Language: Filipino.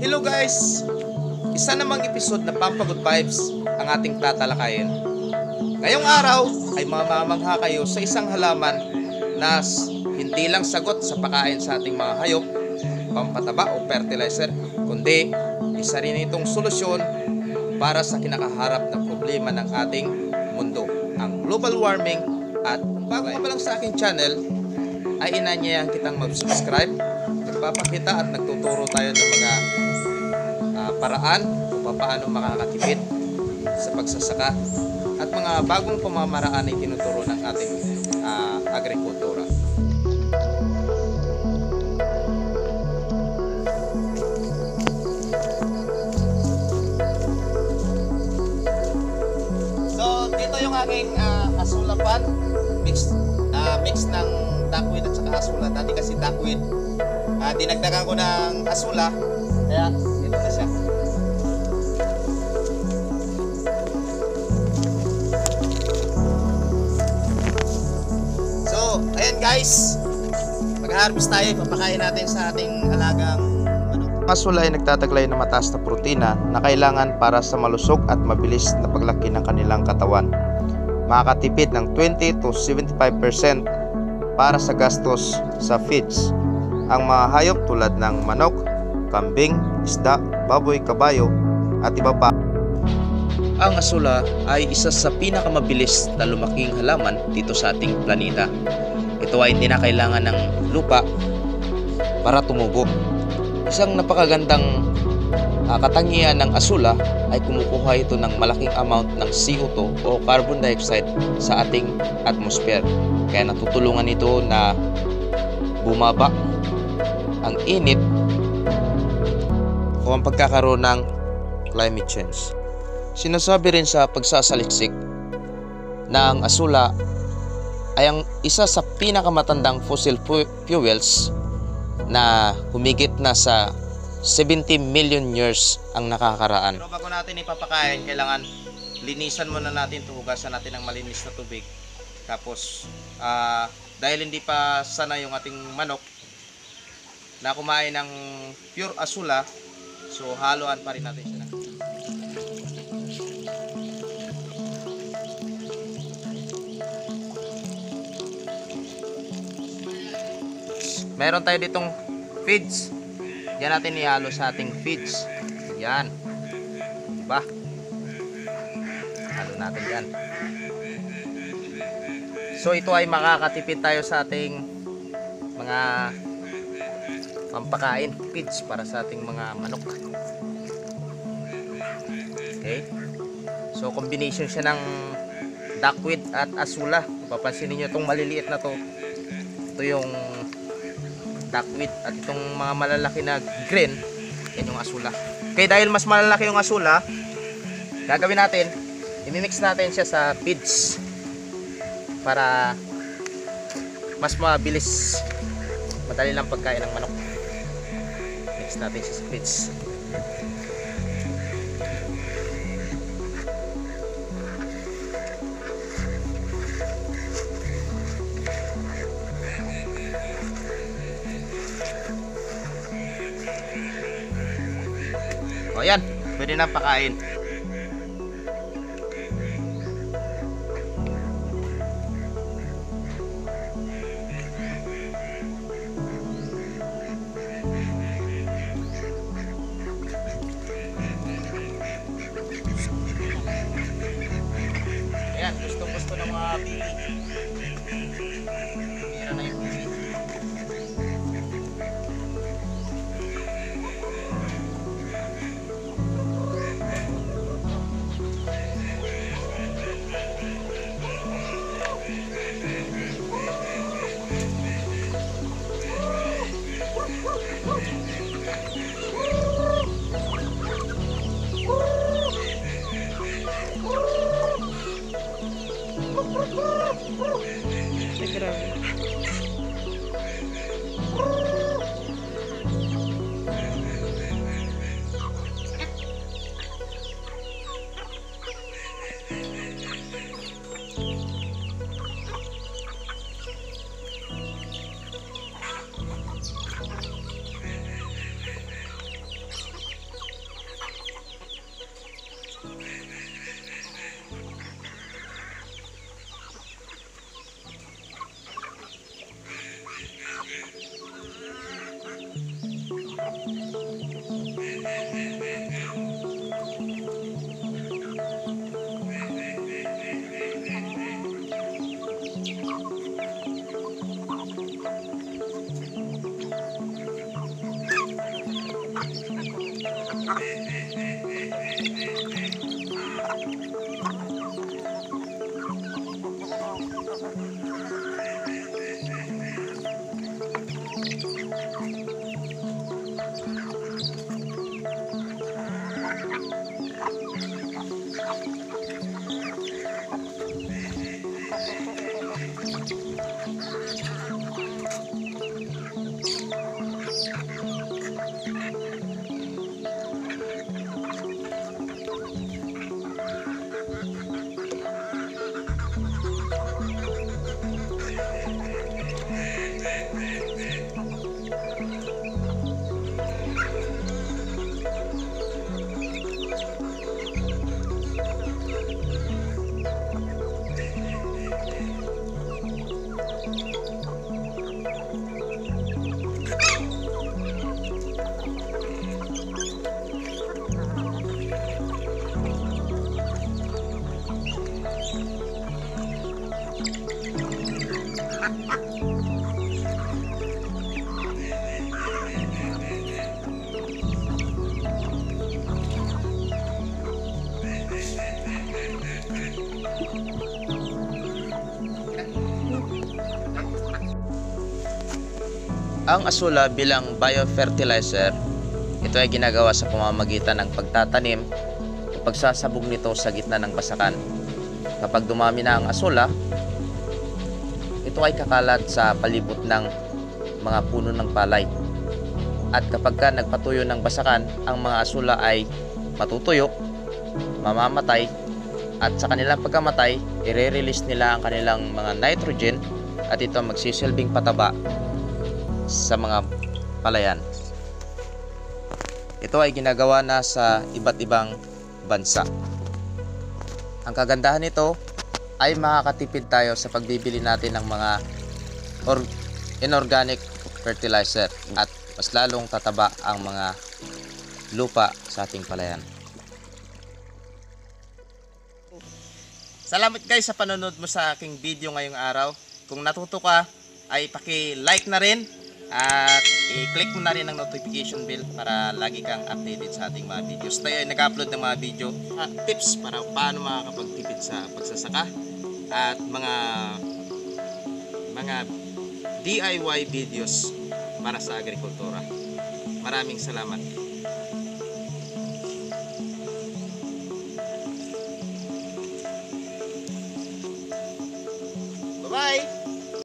Hello guys! Isa namang episode na Pampagood Vibes ang ating tatalakayin. Ngayong araw ay mamamangha kayo sa isang halaman na hindi lang sagot sa pagkain sa ating mga hayop, pampataba o fertilizer, kundi isa rin itong solusyon para sa kinakaharap na problema ng ating mundo, ang global warming. At kung bago ka pa lang sa aking channel, ay inanyayahan kitang mag-subscribe. Nagpapakita at nagtuturo tayo ng mga paraan kung paano makakatipid sa pagsasaka at mga bagong pamamaraan ay tinuturo ng ating agrikultura. So dito yung aking asulapan, mix ng duckweed at saka asula. Dati kasi duckweed, dinagdagan ko ng asula, kaya ito na siya. So ayan guys, mag-harvest tayo, papakain natin sa ating alagang manok. Asula ay nagtataglay ng mataas na protina na kailangan para sa malusog at mabilis na paglaki ng kanilang katawan. Makakatipid ng 20 to 75% para sa gastos sa feeds. Ang mga hayop tulad ng manok, kambing, isda, baboy, kabayo at iba pa. Ang asula ay isa sa pinakamabilis na lumaking halaman dito sa ating planeta. Ito ay hindi na kailangan ng lupa para tumubo. Isang napakagandang katangian ng asula ay kumukuha ito ng malaking amount ng CO2 o carbon dioxide sa ating atmosphere. Kaya natutulungan ito na bumaba ang init o ang pagkakaroon ng climate change. Sinasabi rin sa pagsasaliksik na ang asula ay ang isa sa pinakamatandang fossil fuels na humigit na sa 70 million years ang nakakaraan. Pero bago natin ipapakain, kailangan linisan muna natin ito, hugasan natin ng malinis na tubig. Tapos dahil hindi pa sana yung ating manok na kumain ng pure asula, so haluan pa rin natin siya. Meron tayo ditong feeds. Yan natin ihalo sa ating feeds. Yan. Diba? Halo natin yan. So ito ay makakatipid tayo sa ating mga pampakain, feeds para sa ating mga manok. Okay. So combination siya ng duckweed at asula. Papansin niyo itong maliliit na to. Ito yung duckweed at itong mga malalaki na green, yan yung asula. Okay, dahil mas malalaki yung asula, gagawin natin, imimix natin siya sa feeds para mas mabilis, madali lang pagkain ng manok. Mix natin siya sa feeds. O yan, pwede na pakain. Ayan, gusto ng mga bibi. Mira na yung bibi. Ang asula bilang biofertilizer, ito ay ginagawa sa pamamagitan ng pagtatanim o pagsasabog nito sa gitna ng basakan. Kapag dumami na ang asula, ito ay kakalat sa palibot ng mga puno ng palay. At kapag ka nagpatuyo ng basakan, ang mga asula ay matutuyo, mamamatay, at sa kanilang pagkamatay, i-release nila ang kanilang mga nitrogen at ito magsisilbing pataba sa mga palayan. Ito ay ginagawa na sa iba't ibang bansa. Ang kagandahan nito ay makakatipid tayo sa pagbibili natin ng mga inorganic fertilizer at mas lalong tataba ang mga lupa sa ating palayan. Salamat guys sa panonood mo sa aking video ngayong araw. Kung natuto ka ay paki-like na rin at i-click mo na rin ang notification bell para lagi kang updated sa ating mga videos. Tayo ay nag-upload ng mga video at tips para paano makakapagtipid sa pagsasaka at mga DIY videos para sa agrikultura. Maraming salamat.